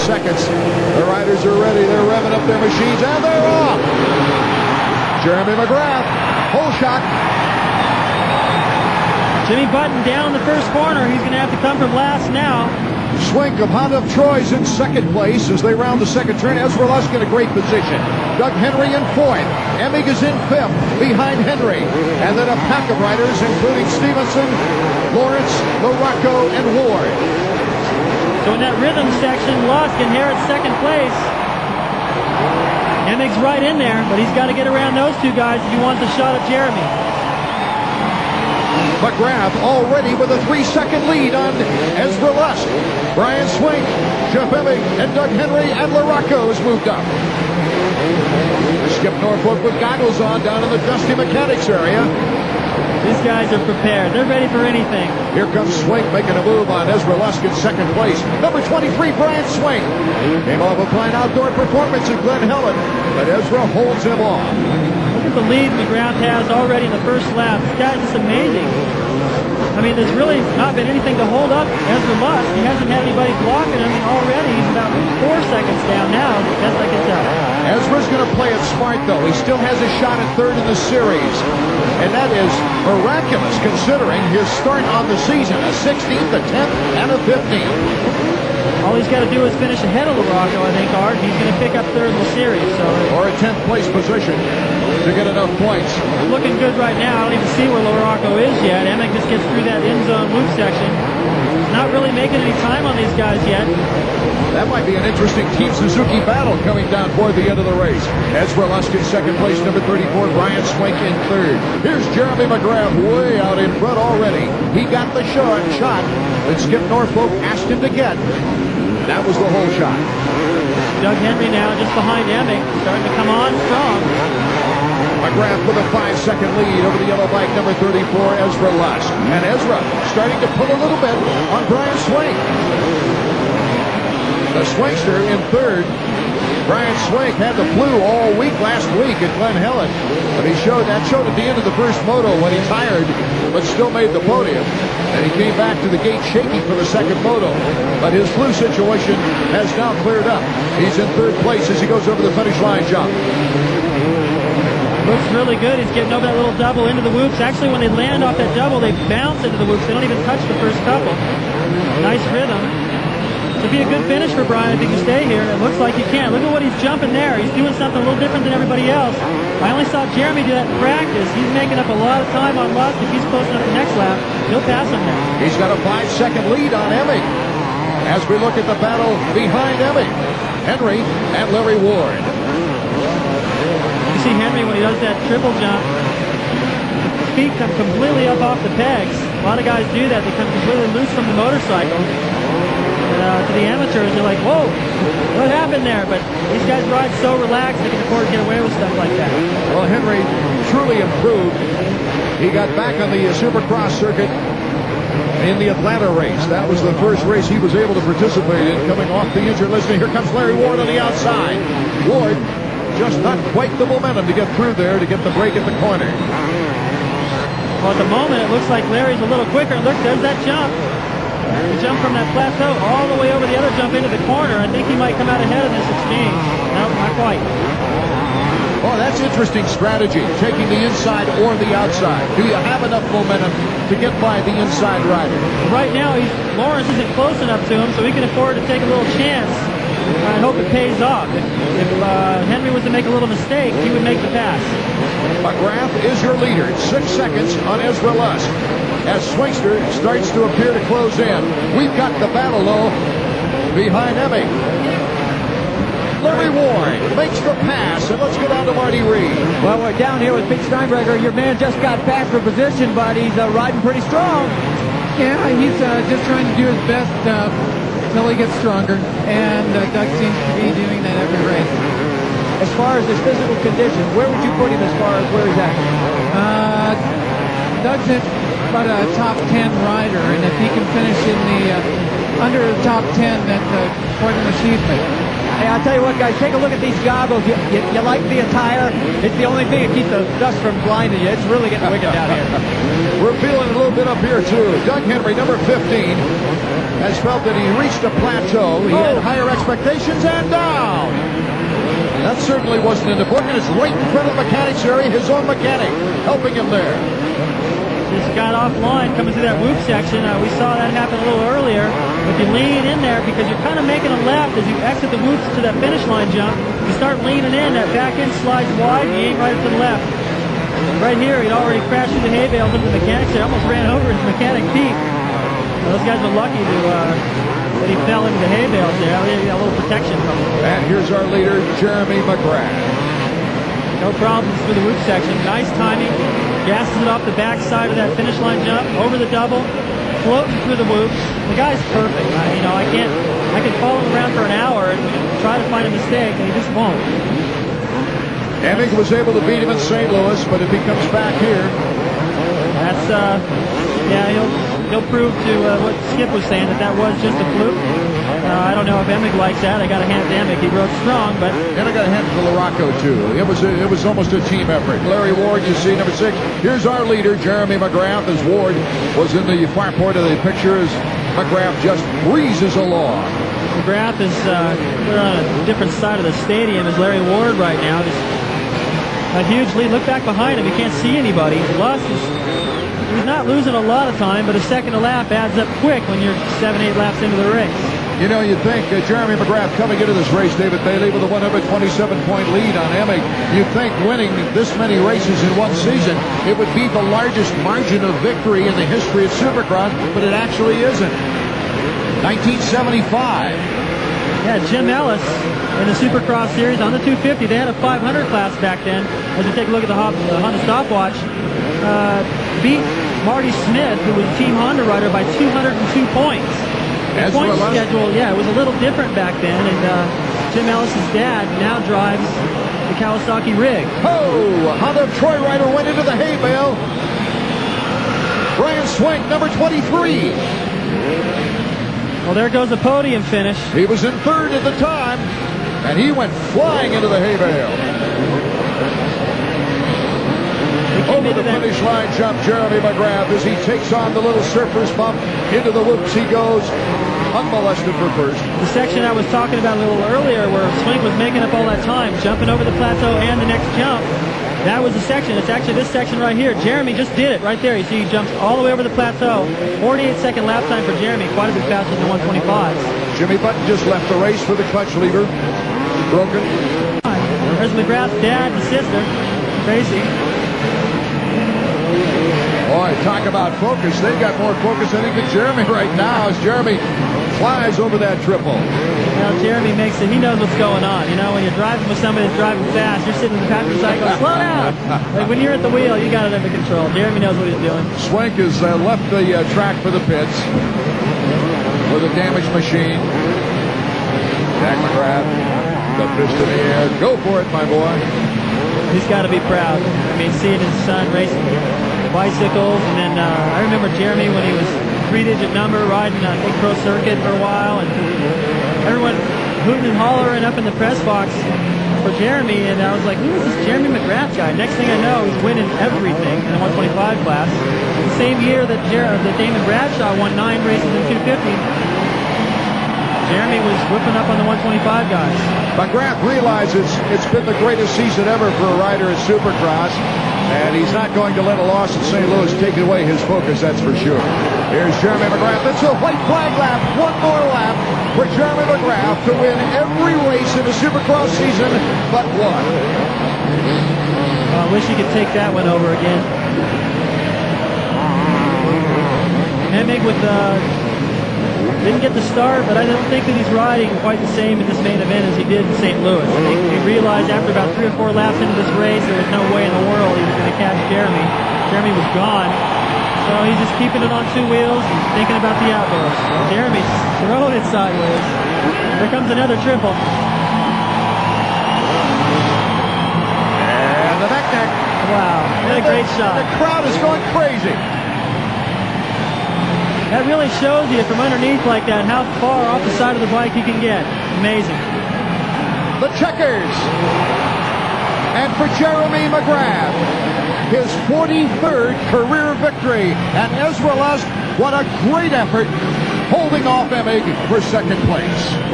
seconds. The riders are ready. They're revving up their machines, and they're off. Jeremy McGrath, hole shot. Jimmy Button down the first corner. He's going to have to come from last now. Swink of Honda of Troy's in second place as they round the second turn. Ezra Lusk in a great position. Doug Henry in fourth. Emig is in fifth behind Henry. And then a pack of riders including Stevenson, Lawrence, Morocco, and Ward. So in that rhythm section, Lusk inherits second place. Emig's right in there, but he's got to get around those two guys if he wants a shot at Jeremy. McGrath already with a 3-second lead on Ezra Lusk. Brian Swink, Jeff Emig, and Doug Henry, and Morocco has moved up. Skip Norfolk with goggles on down in the Dusty Mechanics area. These guys are prepared. They're ready for anything. Here comes Swink making a move on Ezra Lusk in second place. Number 23, Brian Swink. Came off a fine outdoor performance at Glen Helen, but Ezra holds him off. Look at the lead McGrath has already in the first lap. This guy's just amazing. I mean, there's really not been anything to hold up Ezra Lusk. He hasn't had anybody blocking him already. He's about 4 seconds down now, best I can tell. Ezra's going to play it smart, though. He still has a shot at third in the series. And that is miraculous considering his start on the season. A 16th, a 10th, and a 15th. All he's got to do is finish ahead of Morocco, I think, Art. He's going to pick up third in the series. Or a 10th place position to get enough points. It's looking good right now. I don't even see where Morocco is yet. Emig just gets through that end zone loop section. Not really making any time on these guys yet. That might be an interesting Team Suzuki battle coming down toward the end of the race. Ezra Lusk in second place, number 34, Brian Swink in third. Here's Jeremy McGrath way out in front already. He got the shot that Skip Norfolk asked him to get. That was the whole shot. Doug Henry now just behind Emig, starting to come on strong. McGrath with a 5-second lead over the yellow bike, number 34, Ezra Lusk. And Ezra starting to pull a little bit on Brian Swink. The Swinkster in third. Brian Swink had the flu all week last week at Glen Helen. But he showed at the end of the first moto when he tired, but still made the podium. And he came back to the gate shaky for the second moto. But his flu situation has now cleared up. He's in third place as he goes over the finish line jump. Looks really good. He's getting over that little double into the whoops. Actually, when they land off that double, they bounce into the whoops. They don't even touch the first couple. Nice rhythm. It'd be a good finish for Brian if he can stay here. It looks like he can. Look at what he's jumping there. He's doing something a little different than everybody else. I only saw Jeremy do that in practice. He's making up a lot of time on Lusk. If he's close enough to the next lap, he'll pass him there. He's got a 5-second lead on Emig. As we look at the battle behind Emig, Henry and Larry Ward. You see Henry when he does that triple jump, his feet come completely up off the pegs. A lot of guys do that. They come completely loose from the motorcycle. To the amateurs, they're like, whoa, what happened there? But these guys ride so relaxed, they can afford to get away with stuff like that. Well, Henry truly improved. He got back on the Supercross circuit in the Atlanta race. That was the first race he was able to participate in coming off the injured list. Here comes Larry Ward on the outside. Ward just not quite the momentum to get through there to get the break at the corner. Well, at the moment, it looks like Larry's a little quicker. Look, there's that jump. The jump from that plateau all the way over the other jump into the corner. I think he might come out ahead of this exchange. No, not quite. Oh, that's interesting strategy, taking the inside or the outside. Do you have enough momentum to get by the inside rider? Right now, Lawrence isn't close enough to him, so he can afford to take a little chance. I hope it pays off. If Henry was to make a little mistake, he would make the pass. McGrath is your leader. 6 seconds on Ezra Lusk. As Swinkster starts to appear to close in. We've got the battle, though, behind Emig. Larry Ward makes the pass, and let's go down to Marty Reed. Well, we're down here with Pete Steinbrecher. Your man just got back for position, but he's riding pretty strong. Yeah, he's just trying to do his best until he gets stronger, and Doug seems to be doing that every race. As far as his physical condition, where would you put him as far as where he's at? Doug's about a top 10 rider, and if he can finish in the under the top 10, that's quite an achievement. Hey, I'll tell you what, guys, take a look at these goggles. You like the attire? It's the only thing that keeps the dust from blinding you. It's really getting wicked down here. We're feeling a little bit up here, too. Doug Henry, number 15. has felt that he reached a plateau. He had higher expectations, and down. That certainly wasn't in the book, and it's right in front of the mechanics area, his own mechanic, helping him there. Just got offline coming through that whoop section. We saw that happen a little earlier. If you lean in there, because you're kind of making a left as you exit the whoops to that finish line jump, you start leaning in, that back end slides wide, and you aim right to the left. Right here, he'd already crashed through the hay bales into the mechanics there, almost ran over his mechanic, Pete. So those guys were lucky that he fell into the hay bales there. They got a little protection from him. And here's our leader, Jeremy McGrath. No problems through the whoop section. Nice timing. Gasses it off the back side of that finish line jump, over the double, floating through the whoops. The guy's perfect. I can follow him around for an hour and try to find a mistake, and he just won't. Emig was able to beat him in St. Louis, but if he comes back here, that's he'll prove to what Skip was saying that was just a fluke. I don't know if Emig likes that. I got to hand it to Emig. He rode strong, but and I got to hand it to LaRocco too. It was almost a team effort. Larry Ward, you see, number 6. Here's our leader, Jeremy McGrath, as Ward was in the far point of the picture as McGrath just breezes along. McGrath is we're on a different side of the stadium as Larry Ward right now. Just a huge lead. Look back behind him. You can't see anybody. He's not losing a lot of time, but a second a lap adds up quick when you're 7-8 laps into the race. You know, you'd think Jeremy McGrath coming into this race, David Bailey, with a 127-point lead on Emig, you'd think winning this many races in one season, it would be the largest margin of victory in the history of Supercross, but it actually isn't. 1975. Yeah, Jim Ellis in the Supercross Series on the 250. They had a 500 class back then. As you take a look at the Honda stopwatch, beat Marty Smith, who was a Team Honda rider, by 202 points. The point schedule, it was a little different back then, and Jim Ellis's dad now drives the Kawasaki rig. Oh, Honda Troy rider went into the hay bale. Brian Swank, number 23. Well, there goes the podium finish. He was in third at the time, and he went flying into the hay bale. Over the finish line jump, Jeremy McGrath, as he takes on the little surfer's bump. Into the whoops he goes, unmolested for first. The section I was talking about a little earlier where Swink was making up all that time, jumping over the plateau and the next jump, that was the section. It's actually this section right here. Jeremy just did it right there. You see he jumps all the way over the plateau. 48-second lap time for Jeremy, quite a bit faster than 125. Jimmy Button just left the race with the clutch lever broken. There's McGrath's dad and sister, Tracy. Boy, talk about focus. They've got more focus, I think, than Jeremy right now as Jeremy flies over that triple. Well, Jeremy makes it. He knows what's going on. You know, when you're driving with somebody that's driving fast, you're sitting in the passenger side going, slow down. Like when you're at the wheel, you got it under control. Jeremy knows what he's doing. Swank has left the track for the pits with a damaged machine. Jack McGrath, the fist in the air. Go for it, my boy. He's got to be proud. I mean, seeing his son racing bicycles, and then I remember Jeremy when he was 3-digit number riding I think Pro Circuit for a while, and everyone hooting and hollering up in the press box for Jeremy, and I was like, who is this Jeremy McGrath guy? Next thing I know, he's winning everything in the 125 class. The same year that Damon Bradshaw won 9 races in 250, Jeremy was whipping up on the 125 guys. McGrath realizes it's been the greatest season ever for a rider at Supercross, and he's not going to let a loss in St. Louis take away his focus, that's for sure. Here's Jeremy McGrath. It's a white flag lap. One more lap for Jeremy McGrath to win every race in the Supercross season but one. I wish he could take that one over again. Emig with didn't get the start, but I don't think that he's riding quite the same in this main event as he did in St. Louis. I think he realized after about 3 or 4 laps into this race there was no way in the world he was going to catch Jeremy. Jeremy was gone. So he's just keeping it on 2 wheels. He's thinking about the outdoors. Jeremy's throwing it sideways. Here comes another triple. And the neck. Wow, what a great shot. The crowd is going crazy. That really shows you from underneath like that how far off the side of the bike you can get. Amazing. The checkers. And for Jeremy McGrath, his 43rd career victory. And Ezra Lusk, what a great effort holding off Emig for second place.